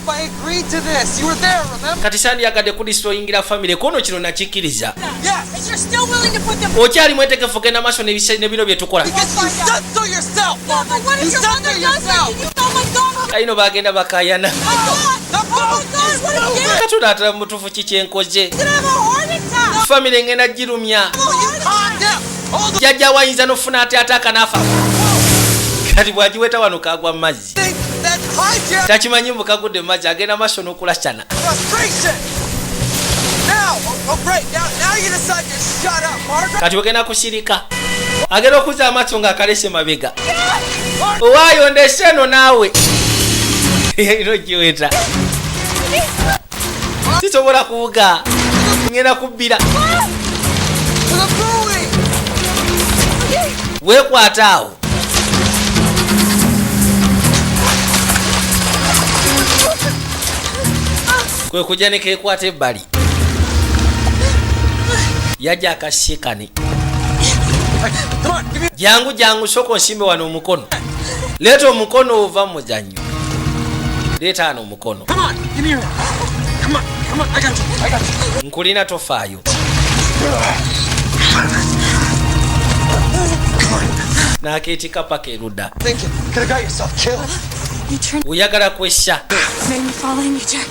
I agreed to this. You were there, remember? Kati sandyagadde kudistroyingira family kono kino nakikkiriza. Yes. And you're still willing to put them. Okyali mwetegefu genda maaso ne bino bye tukola. Because you said so yourself, Yeah, Margaret. but what You if your said mother so does yourself. something? Oh my God! Kayino bagenda bakayana. Oh my God! What if you Katunaatala mu mutuufu ki kyenkoze. gonna have a heart attack? Family ngenda girumya. Calm down. Hold on. Jajja wayinza n'ofuna ate akanaafa. Kati bwagiweta wano kagwa mu mazzi. That hijack Takimanyi mbu kagudde mu mazzi agenda maaso n'okulasyana. frustration. Now, oh great. Now you decide to shut up, Margaret. Kati ogenda kusirika. Agenda okuzza amaaso ng'akalese mabega. Owaayo ndese eno naawe. Ino giweta. Sisobola kuwuga. Ngenda kubbira. To the buoy. Weekwata awo. Kwe kujja ne keekwata ebbali. Yajja akasikane. Come on, give me. Jangu soko nsimbe wano omukono. Leeta omukono ova mu muzannyo. Leeta ano omukono. Come on, give me your. Come on. I got you. Nkulina tofaayo. N'akeetika paka erudda. Thinking, could have got yourself killed. You turned Oyagala kwessa. made me follow you, Jack.